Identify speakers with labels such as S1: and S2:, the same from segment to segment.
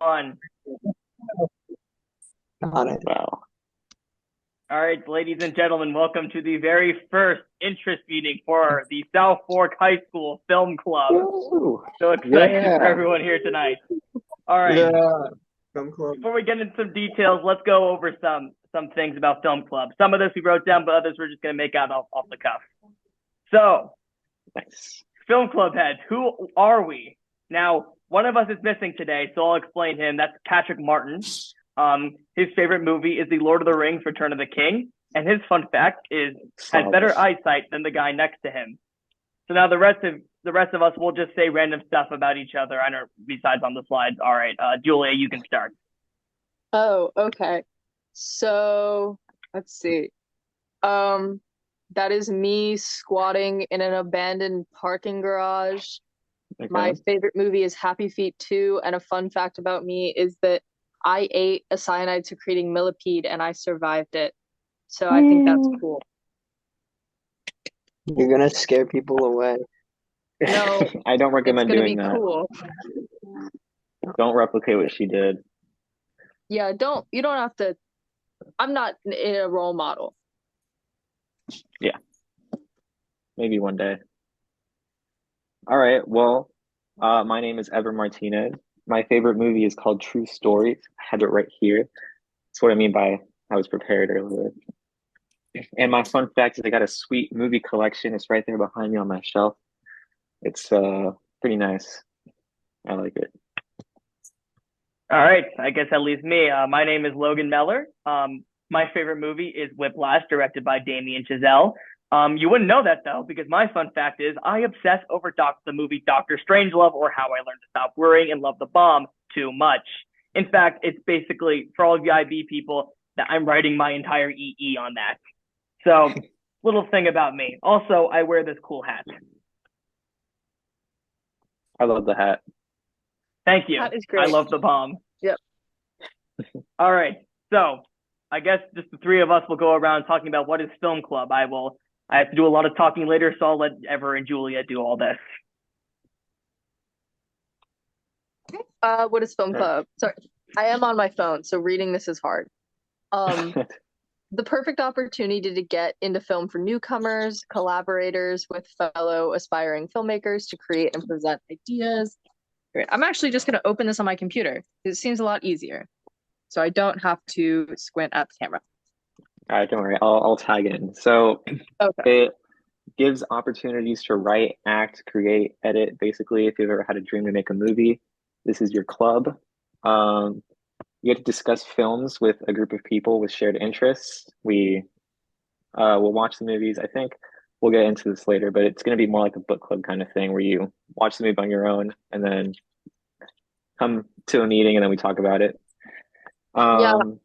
S1: One.
S2: Got it.
S3: Wow.
S1: All right, ladies and gentlemen, welcome to the very first interest meeting for the South Fork High School Film Club.
S3: Woo.
S1: So excited for
S3: Yeah.
S1: everyone here tonight. All right,
S2: Yeah. Film club.
S1: before we get into some details, let's go over some things about Film Club. Some of this we wrote down, but others we're just going to make out off the cuff. So,
S3: Nice.
S1: Film Club heads, who are we? Now, one of us is missing today, so I'll explain him. That's Patrick Martin. His favorite movie is The Lord of the Rings: Return of the King, and his fun fact is has better eyesight than the guy next to him. So now the rest of us will just say random stuff about each other. I know besides on the slides. All right, Julia, you can start.
S4: Oh, okay. So let's see. Um, that is me squatting in an abandoned parking garage.
S3: Okay.
S4: My favorite movie is Happy Feet 2, and a fun fact about me is that I ate a cyanide secreting millipede and I survived it. So I think that's cool.
S2: You're gonna scare people away.
S4: No,
S3: I don't
S4: It's
S3: recommend
S4: gonna
S3: doing
S4: be
S3: that.
S4: cool.
S3: Don't replicate what she did.
S4: Yeah, you don't have to. I'm not a role model.
S3: Maybe one day. All right. Well, my name is Ever Martinez. My favorite movie is called True Stories. I have it right here. That's what I mean by I was prepared earlier. And my fun fact is I got a sweet movie collection. It's right there behind me on my shelf. It's pretty nice. I like it.
S1: All right, I guess that leaves me. My name is Logan Meller. My favorite movie is Whiplash, directed by Damien Chazelle. You wouldn't know that though, because my fun fact is I obsess over the movie Doctor Strangelove, or How I Learned to Stop Worrying and Love the Bomb, too much. In fact, it's basically for all of you IB people that I'm writing my entire EE on that. So, little thing about me. Also, I wear this cool hat.
S3: I love the hat.
S1: Thank you.
S4: That is
S1: I
S4: great.
S1: love the bomb.
S4: Yep.
S1: All right. So I guess just the three of us will go around talking about what is Film Club. I have to do a lot of talking later, so I'll let Ever and Julia do all this.
S4: What is Film Club? Sorry, I am on my phone, so reading this is hard. Um, the perfect opportunity to get into film for newcomers, collaborators with fellow aspiring filmmakers to create and present ideas. Great. I'm actually just going to open this on my computer. It seems a lot easier, so I don't have to squint at the camera.
S3: All right, don't worry. I'll tag in. So
S4: Okay.
S3: it gives opportunities to write, act, create, edit. Basically, if you've ever had a dream to make a movie, this is your club. Um, you get to discuss films with a group of people with shared interests. We will watch the movies. I think we'll get into this later, but it's going to be more like a book club kind of thing where you watch the movie on your own and then come to a meeting and then we talk about it.
S4: Yeah,
S3: Um,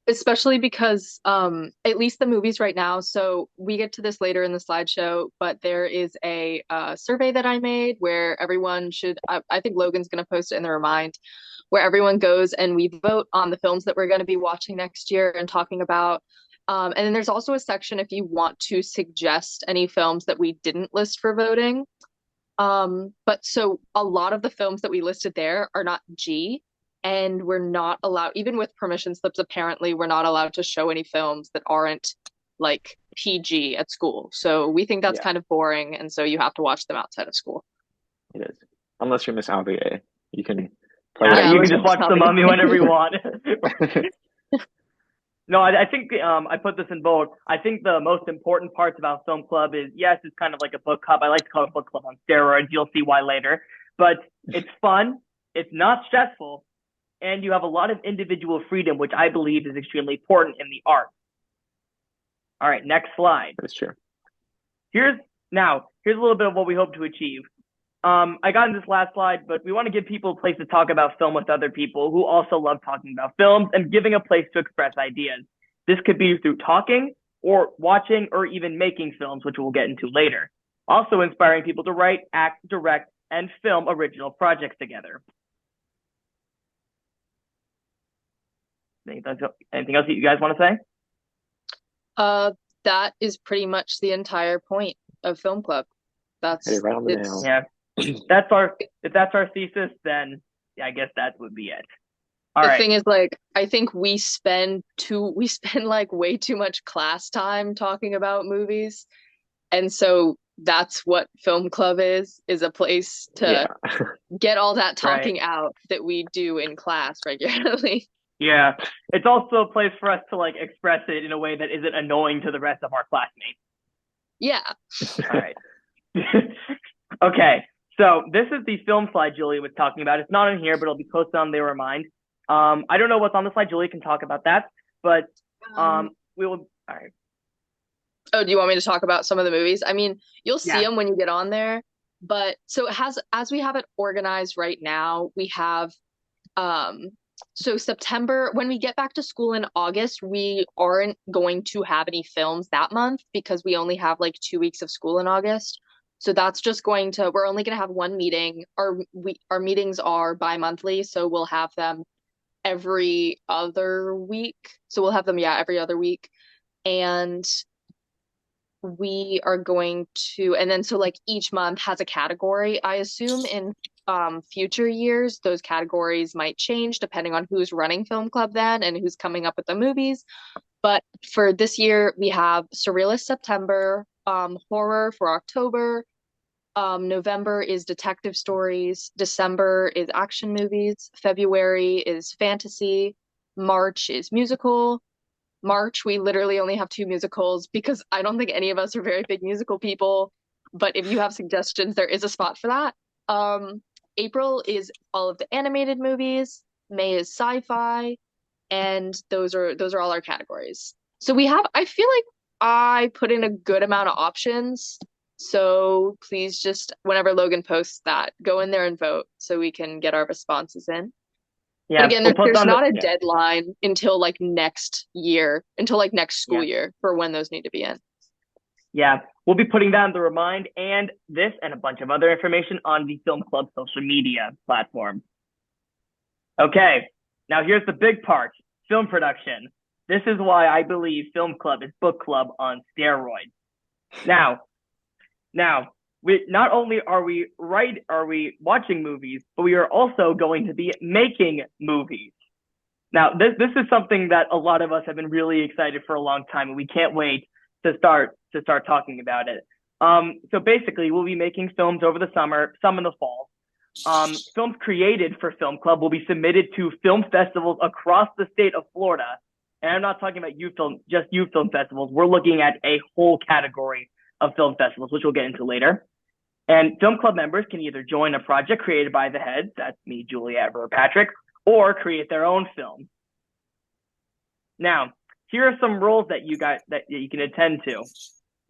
S4: especially because at least the movies right now, so we get to this later in the slideshow, but there is a survey that I made where everyone should I think Logan's going to post it in the remind, where everyone goes and we vote on the films that we're going to be watching next year and talking about. And then there's also a section if you want to suggest any films that we didn't list for voting. But so a lot of the films that we listed there are not G, and we're not allowed, even with permission slips, apparently we're not allowed to show any films that aren't like PG at school. So we think that's
S3: yeah,
S4: kind of boring, and so you have to watch them outside of school.
S3: it is. Unless you're Miss Alvier, you can play
S1: Yeah,
S3: whatever
S4: Yeah,
S1: you
S3: you
S1: can
S4: let's
S1: just
S4: just
S1: watch
S4: not
S1: the
S4: be.
S1: Mummy whenever you want. No, I think I put this in bold. I think the most important parts about Film Club is, yes, it's kind of like a book club. I like to call it a book club on steroids. You'll see why later. But it's fun. It's not stressful. And you have a lot of individual freedom, which I believe is extremely important in the art. All right, next slide.
S3: That's true.
S1: Here's a little bit of what we hope to achieve. I got in this last slide, but we want to give people a place to talk about film with other people who also love talking about films and giving a place to express ideas. This could be through talking or watching or even making films, which we'll get into later. Also inspiring people to write, act, direct, and film original projects together. Anything else that you guys want to say?
S4: Uh, that is pretty much the entire point of Film Club.
S3: Hit it right on the
S4: It's
S3: nail.
S1: Yeah. If that's our thesis, then yeah, I guess that would be it. All
S4: The
S1: right.
S4: thing is, like, I think we spend like way too much class time talking about movies. And so that's what film club is a place
S3: Yeah.
S4: to get all that
S1: Right.
S4: talking out that we do in class regularly.
S1: Yeah. It's also a place for us to like express it in a way that isn't annoying to the rest of our classmates.
S4: Yeah.
S1: All right. Okay. So this is the film slide Julia was talking about. It's not in here, but it'll be posted on They Were Mine. I don't know what's on the slide. Julia can talk about that, but
S4: Um,
S1: we will. All right.
S4: oh, do you want me to talk about some of the movies? I mean, you'll see
S1: Yeah.
S4: them when you get on there, but so it has, as we have it organized right now, we have um so September, when we get back to school in August, we aren't going to have any films that month because we only have like 2 weeks of school in August. So that's just going to, we're only going to have one meeting. Our meetings are bi-monthly, so we'll have them every other week. So we'll have them, yeah, every other week. And we are going to, and then so like each month has a category. I assume in future years those categories might change depending on who's running film club then and who's coming up with the movies. But for this year we have surrealist September, horror for October, November is detective stories, December is action movies, February is fantasy, March is musical. March, we literally only have two musicals because I don't think any of us are very big musical people. But if you have suggestions, there is a spot for that. April is all of the animated movies. May is sci-fi, and those are all our categories. So we have, I feel like I put in a good amount of options. So please just whenever Logan posts that, go in there and vote so we can get our responses in. But
S1: Yeah.
S4: again,
S1: We'll post
S4: there's
S1: on the.
S4: not a
S1: Yeah.
S4: deadline until like next year, until like next school
S1: Yeah.
S4: year for when those need to be in.
S1: Yeah. We'll be putting down the remind and this and a bunch of other information on the Film Club social media platform. Okay. Now here's the big part: film production. This is why I believe Film Club is book club on steroids. Now, we not only are we watching movies, but we are also going to be making movies. Now, this is something that a lot of us have been really excited for a long time, and we can't wait to start talking about it. So basically, we'll be making films over the summer, some in the fall. Films created for Film Club will be submitted to film festivals across the state of Florida. And I'm not talking about just youth film festivals. We're looking at a whole category of film festivals, which we'll get into later. And Film Club members can either join a project created by the heads, that's me, Juliet, or Patrick, or create their own film. Now, here are some roles that you can attend to.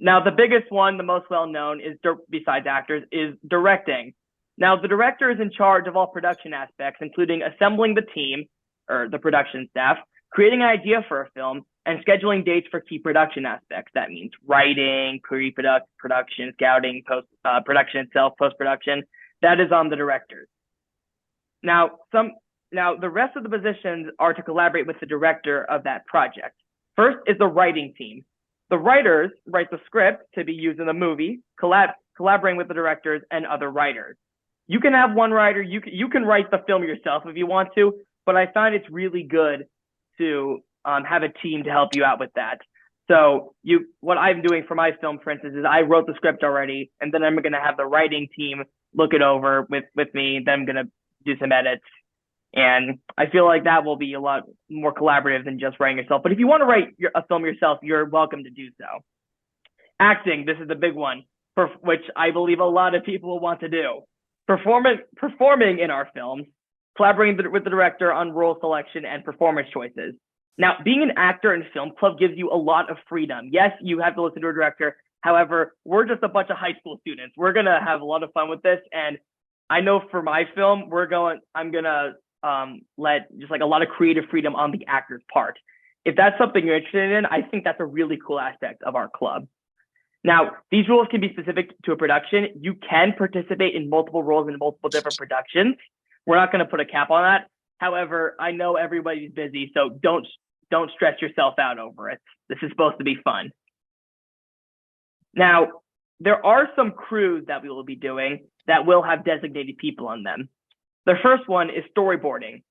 S1: Now, the biggest one, the most well-known, is besides actors, is directing. Now, the director is in charge of all production aspects, including assembling the team, or the production staff, creating an idea for a film, and scheduling dates for key production aspects. That means writing, pre-production, scouting, post-production itself, post-production. That is on the directors. Now, the rest of the positions are to collaborate with the director of that project. First is the writing team. The writers write the script to be used in the movie, collaborating with the directors and other writers. You can have one writer, you can write the film yourself if you want to, but I find it's really good to have a team to help you out with that. So what I'm doing for my film, for instance, is I wrote the script already, and then I'm going to have the writing team look it over with me. Then I'm going to do some edits. And I feel like that will be a lot more collaborative than just writing yourself. But if you want to write a film yourself, you're welcome to do so. Acting, this is the big one, which I believe a lot of people will want to do. Performing in our films, collaborating with the director on role selection and performance choices. Now, being an actor in Film Club gives you a lot of freedom. Yes, you have to listen to a director. However, we're just a bunch of high school students. We're going to have a lot of fun with this. And I know for my film, I'm going to let just like a lot of creative freedom on the actor's part. If that's something you're interested in, I think that's a really cool aspect of our club. Now, these rules can be specific to a production. You can participate in multiple roles in multiple different productions. We're not going to put a cap on that. However, I know everybody's busy, so don't stress yourself out over it. This is supposed to be fun. Now, there are some crews that we will be doing that will have designated people on them. The first one is storyboarding.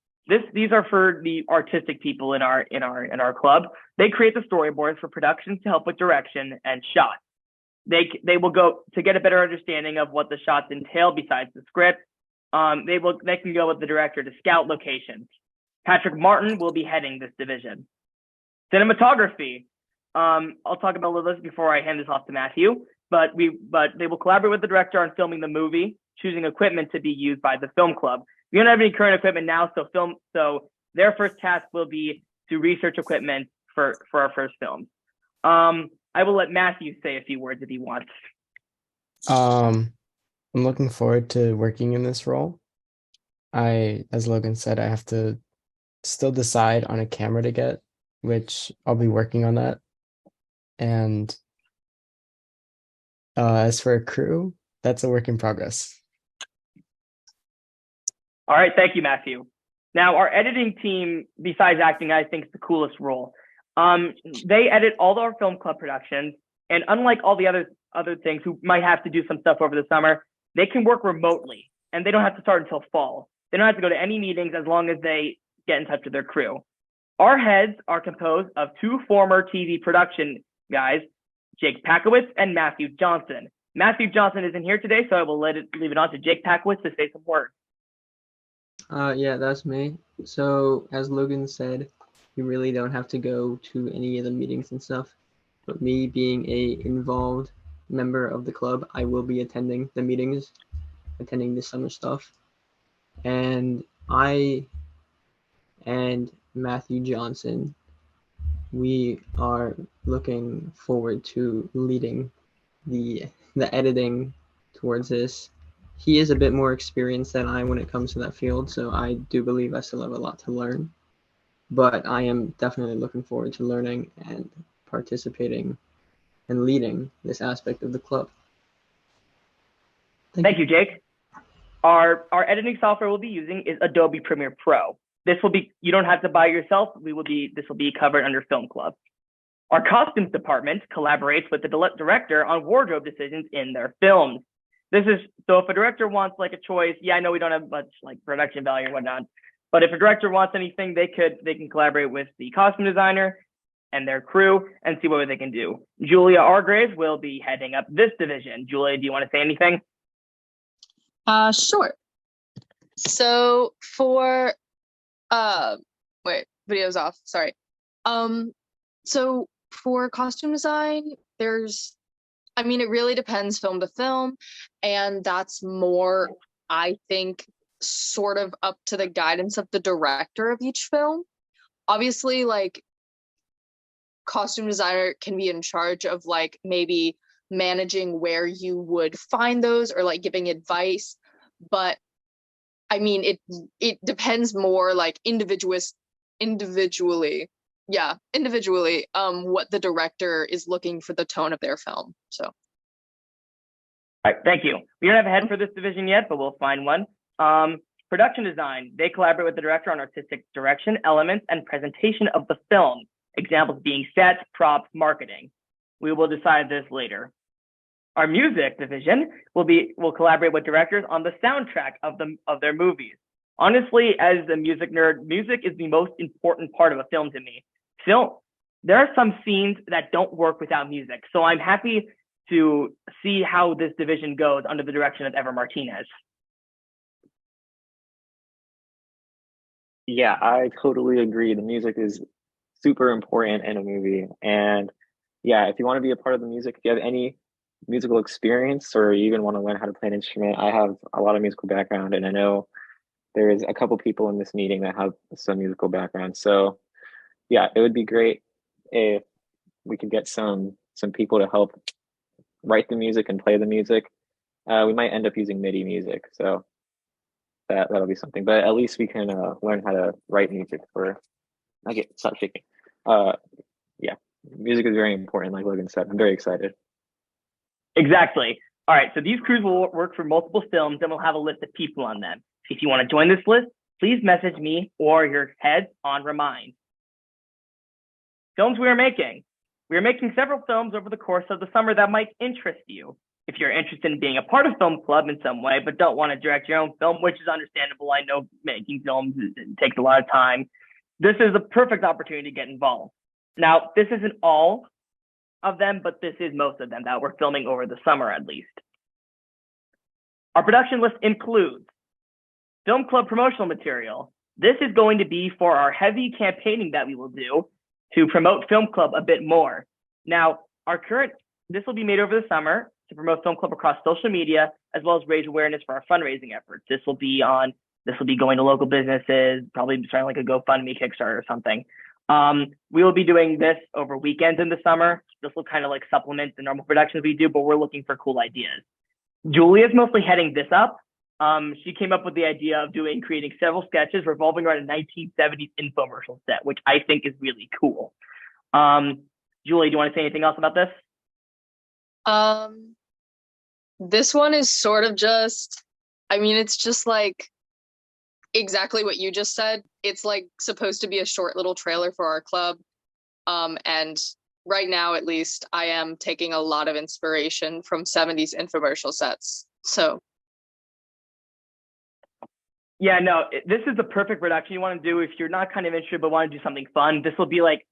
S1: These are for the artistic people in our club. They create the storyboards for productions to help with direction and shots. They will go to get a better understanding of what the shots entail besides the script. They can go with the director to scout locations. Patrick Martin will be heading this division. Cinematography. I'll talk about a little this before I hand this off to Matthew. But they will collaborate with the director on filming the movie, choosing equipment to be used by the film club. We don't have any current equipment now, so their first task will be to research equipment for our first film. I will let Matthew say a few words if he wants.
S5: I'm looking forward to working in this role. As Logan said, I have to still decide on a camera to get, which I'll be working on that. And as for a crew, that's a work in progress.
S1: All right, thank you, Matthew. Now, our editing team, besides acting, I think is the coolest role. They edit all our film club productions, and unlike all the other things who might have to do some stuff over the summer, they can work remotely, and they don't have to start until fall. They don't have to go to any meetings as long as they get in touch with their crew. Our heads are composed of two former TV production guys, Jake Packowitz and Matthew Johnson. Matthew Johnson isn't here today, so I will leave it on to Jake Packowitz to say some words.
S2: Yeah, that's me. So, as Logan said, you really don't have to go to any of the meetings and stuff. But me being a involved member of the club, I will be attending the meetings, attending the summer stuff. And I and Matthew Johnson, we are looking forward to leading the editing towards this. He is a bit more experienced than I when it comes to that field, so I do believe I still have a lot to learn. But I am definitely looking forward to learning and participating and leading this aspect of the club.
S1: Thank you, Jake. Our editing software we'll be using is Adobe Premiere Pro. You don't have to buy it yourself. This will be covered under Film Club. Our costumes department collaborates with the director on wardrobe decisions in their films. So if a director wants like a choice, I know we don't have much like production value or whatnot, but if a director wants anything, they can collaborate with the costume designer and their crew and see what they can do. Julia Argraves will be heading up this division. Julia, do you want to say anything?
S4: Sure. So for wait, video's off. Sorry. So for costume design, it really depends film to film, and that's more, I think, sort of up to the guidance of the director of each film. Obviously, like, costume designer can be in charge of like maybe managing where you would find those or like giving advice, but it depends more like individually what the director is looking for the tone of their film. So
S1: all right, thank you. We don't have a head for this division yet, but we'll find one. Production design, they collaborate with the director on artistic direction, elements, and presentation of the film. Examples being sets, props, marketing. We will decide this later. Our music division will collaborate with directors on the soundtrack of their movies. Honestly, as a music nerd, music is the most important part of a film to me. There are some scenes that don't work without music, so I'm happy to see how this division goes under the direction of Ever Martinez.
S3: Yeah, I totally agree. The music is super important in a movie. And yeah, if you want to be a part of the music, if you have any musical experience or you even want to learn how to play an instrument, I have a lot of musical background, and I know there's a couple people in this meeting that have some musical background. So yeah, it would be great if we could get some people to help write the music and play the music. We might end up using MIDI music, so that'll be something. But at least we can learn how to write music stop shaking. Yeah, music is very important, like Logan said. I'm very excited.
S1: Exactly. All right, so these crews will work for multiple films, and we'll have a list of people on them. If you want to join this list, please message me or your heads on Remind. Films we are making. We are making several films over the course of the summer that might interest you. If you're interested in being a part of film club in some way, but don't want to direct your own film, which is understandable. I know making films takes a lot of time. This is a perfect opportunity to get involved. Now, this isn't all of them, but this is most of them that we're filming over the summer at least. Our production list includes film club promotional material. This is going to be for our heavy campaigning that we will do to promote film club a bit more. Now, this will be made over the summer to promote film club across social media, as well as raise awareness for our fundraising efforts. This will be going to local businesses, probably starting like a GoFundMe, Kickstarter or something. We will be doing this over weekends in the summer. This will kind of like supplement the normal productions we do, but we're looking for cool ideas. Julia's mostly heading this up. She came up with the idea of creating several sketches revolving around a 1970s infomercial set, which I think is really cool. Julie, do you want to say anything else about this?
S4: This one is sort of it's just like exactly what you just said. It's like supposed to be a short little trailer for our club. And right now, at least, I am taking a lot of inspiration from 70s infomercial sets. So.
S1: Yeah, no, this is the perfect production you want to do if you're not kind of interested but want to do something fun. This will be like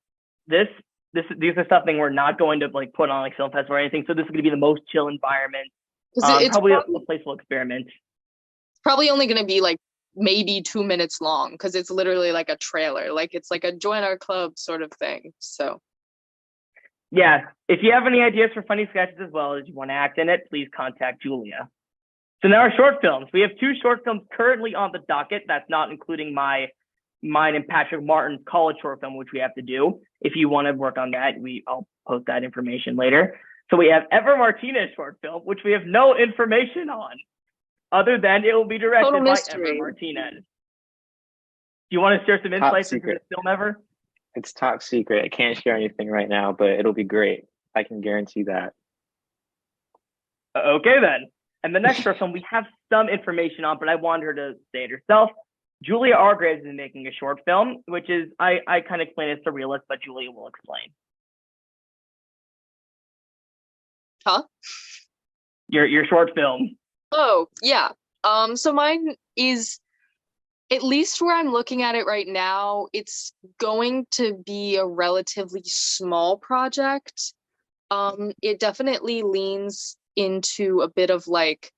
S1: this. These are something we're not going to like put on like film festival or anything. So this is going to be the most chill environment. It's probably a playful experiment.
S4: It's probably only going to be like maybe 2 minutes long because it's literally like a trailer. Like it's like a join our club sort of thing. So.
S1: Yeah, if you have any ideas for funny sketches as well as you want to act in it, please contact Julia. So now our short films. We have 2 short films currently on the docket. That's not including mine and Patrick Martin's college short film, which we have to do. If you want to work on that, I'll post that information later. So we have Ever Martinez short film, which we have no information on, other than it will be directed by Ever Martinez. Do you want to share some insights into this film, Ever?
S3: It's top secret. I can't share anything right now, but it'll be great. I can guarantee that.
S1: Okay, then. And the next short film we have some information on, but I want her to say it herself. Julia Argraves is making a short film, which is, I kind of explain it's surrealist, but Julia will explain.
S4: Huh?
S1: Your short film.
S4: Oh, yeah. So mine is, at least where I'm looking at it right now, it's going to be a relatively small project. It definitely leans into a bit of like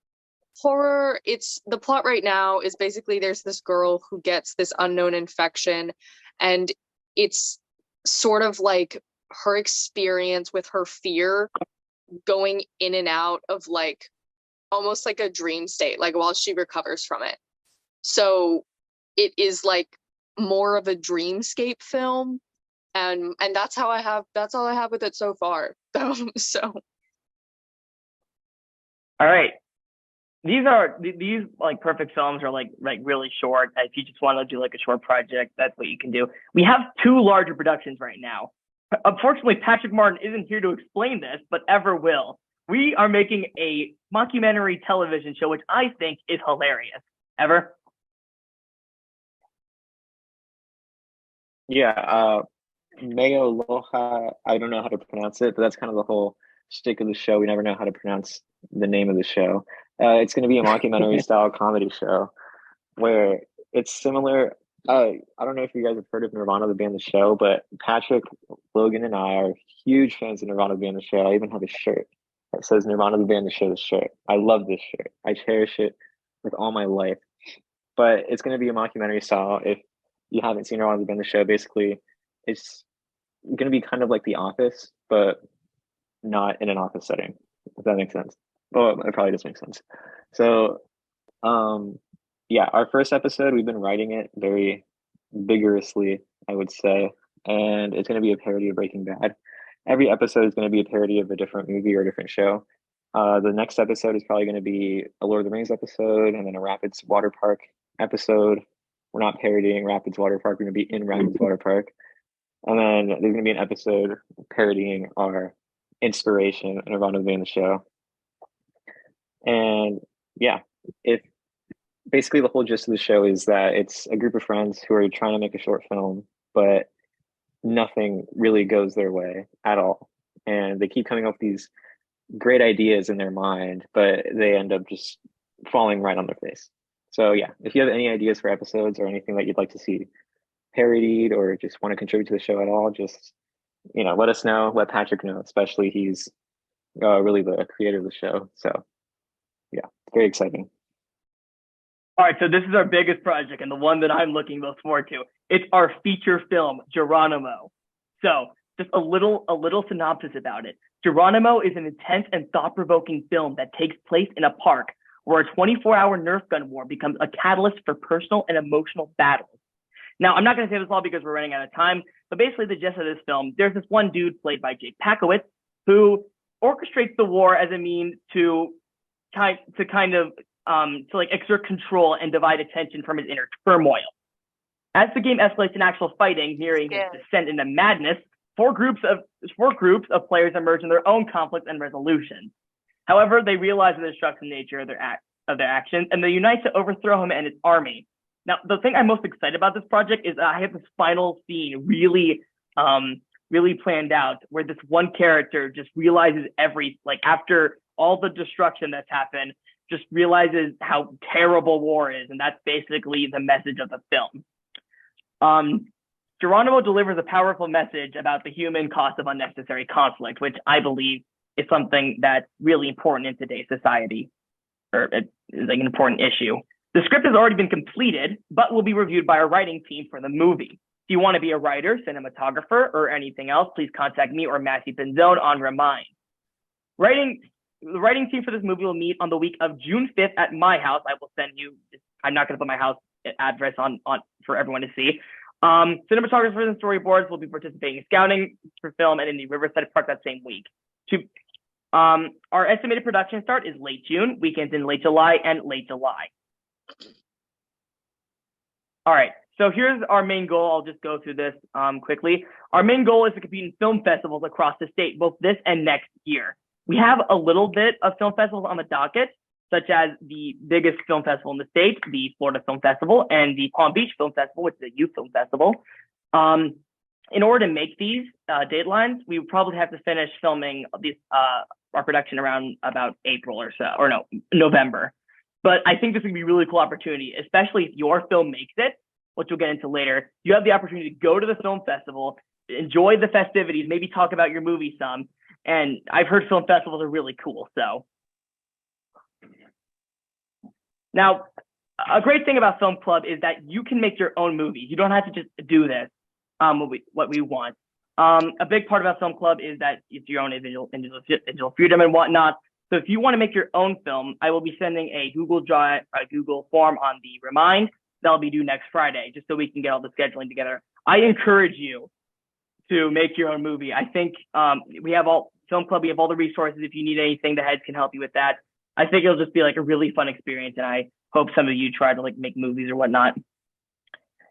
S4: horror. The plot right now is basically there's this girl who gets this unknown infection, and it's sort of like her experience with her fear going in and out of like almost like a dream state, like while she recovers from it. So it is like more of a dreamscape film, and that's all I have with it so far. So
S1: all right. These like perfect films are like really short. If you just want to do like a short project, that's what you can do. We have 2 larger productions right now. Unfortunately, Patrick Martin isn't here to explain this, but Ever will. We are making a mockumentary television show, which I think is hilarious. Ever?
S3: Yeah, Mayo Loja, I don't know how to pronounce it, but that's kind of the whole shtick of the show. We never know how to pronounce the name of the show. It's going to be a mockumentary style comedy show where it's similar. I don't know if you guys have heard of Nirvana the band The Show, but Patrick, Logan, and I are huge fans of Nirvana the band The Show. I even have a shirt that says Nirvana the band The Show, the shirt. I love this shirt. I cherish it with all my life. But it's going to be a mockumentary style. If you haven't seen Nirvana the band The Show, basically it's going to be kind of like The Office, but not in an office setting, if that makes sense. Well, it probably does make sense. So, yeah, our first episode, we've been writing it very vigorously, I would say, and it's going to be a parody of Breaking Bad. Every episode is going to be a parody of a different movie or a different show. The next episode is probably going to be a Lord of the Rings episode, and then a Rapids Water Park episode. We're not parodying Rapids Water Park. We're going to be in Rapids Water Park. And then there's going to be an episode parodying our inspiration, Nirvana the band The Show. And yeah, if basically the whole gist of the show is that it's a group of friends who are trying to make a short film, but nothing really goes their way at all. And they keep coming up with these great ideas in their mind, but they end up just falling right on their face. So yeah, if you have any ideas for episodes or anything that you'd like to see parodied or just want to contribute to the show at all, just let us know, let Patrick know, especially he's really the creator of the show. So yeah, very exciting.
S1: All right, so this is our biggest project and the one that I'm looking most forward to. It's our feature film, Geronimo. So just a little synopsis about it. Geronimo is an intense and thought-provoking film that takes place in a park where a 24-hour Nerf gun war becomes a catalyst for personal and emotional battles. Now, I'm not going to say this all because we're running out of time, but basically the gist of this film, there's this one dude played by Jake Pakowitz who orchestrates the war as a means to exert control and divide attention from his inner turmoil. As the game escalates in actual fighting, nearing his descent into madness, four groups of players emerge in their own conflicts and resolutions. However, they realize the destructive nature of their actions, and they unite to overthrow him and his army. Now, the thing I'm most excited about this project is I have this final scene really planned out where this one character just realizes after all the destruction that's happened, just realizes how terrible war is, and that's basically the message of the film. Geronimo delivers a powerful message about the human cost of unnecessary conflict, which I believe is something that's really important in today's society, or it is like an important issue. The script has already been completed, but will be reviewed by our writing team for the movie. If you want to be a writer, cinematographer, or anything else, please contact me or Matthew Pinzone on Remind. The writing team for this movie will meet on the week of June 5th at my house. I will send you, I'm not going to put my house address on for everyone to see. Cinematographers and storyboards will be participating in scouting for film and in the Riverside Park that same week. Our estimated production start is late June, weekends in late July and late July. All right, so here's our main goal. I'll just go through this quickly. Our main goal is to compete in film festivals across the state, both this and next year. We have a little bit of film festivals on the docket, such as the biggest film festival in the state, the Florida Film Festival, and the Palm Beach Film Festival, which is a youth film festival. In order to make these deadlines, we would probably have to finish filming our production around about April or so, or no, November. But I think this would be a really cool opportunity, especially if your film makes it, which we'll get into later. You have the opportunity to go to the film festival, enjoy the festivities, maybe talk about your movie some. And I've heard film festivals are really cool. So now, a great thing about Film Club is that you can make your own movies. You don't have to just do this, what we want. A big part about Film Club is that it's your own individual freedom and whatnot. So if you want to make your own film, I will be sending a Google form on the Remind that'll be due next Friday, just so we can get all the scheduling together. I encourage you to make your own movie. I think we have Film Club, we have all the resources. If you need anything, the heads can help you with that. I think it'll just be like a really fun experience, and I hope some of you try to like make movies or whatnot.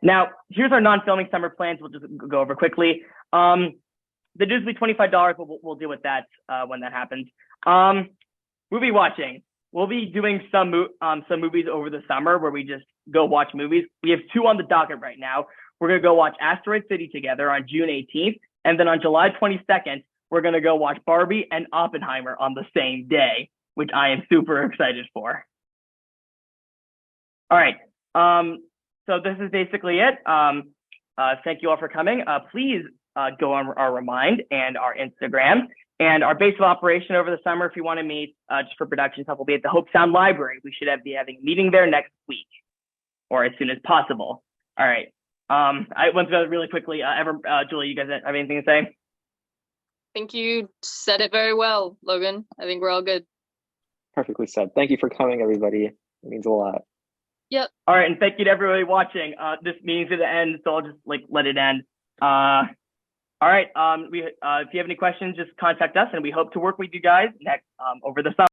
S1: Now, here's our non-filming summer plans. We'll just go over quickly. The dues will be $25, but we'll deal with that when that happens. Movie watching. We'll be doing some movies over the summer where we just go watch movies. We have 2 on the docket right now. We're going to go watch Asteroid City together on June 18th. And then on July 22nd, we're going to go watch Barbie and Oppenheimer on the same day, which I am super excited for. All right. So this is basically it. Thank you all for coming. Please go on our Remind and our Instagram. And our base of operation over the summer, if you want to meet just for production stuff, will be at the Hope Sound Library. We should be having a meeting there next week or as soon as possible. All right. I went through that really quickly. Julie, you guys have anything to say?
S4: I think you said it very well, Logan. I think we're all good.
S3: Perfectly said. Thank you for coming, everybody. It means a lot.
S4: Yep.
S1: All right, and thank you to everybody watching. This meeting's at the end, so I'll just let it end. All right. If you have any questions, just contact us, and we hope to work with you guys next over the summer.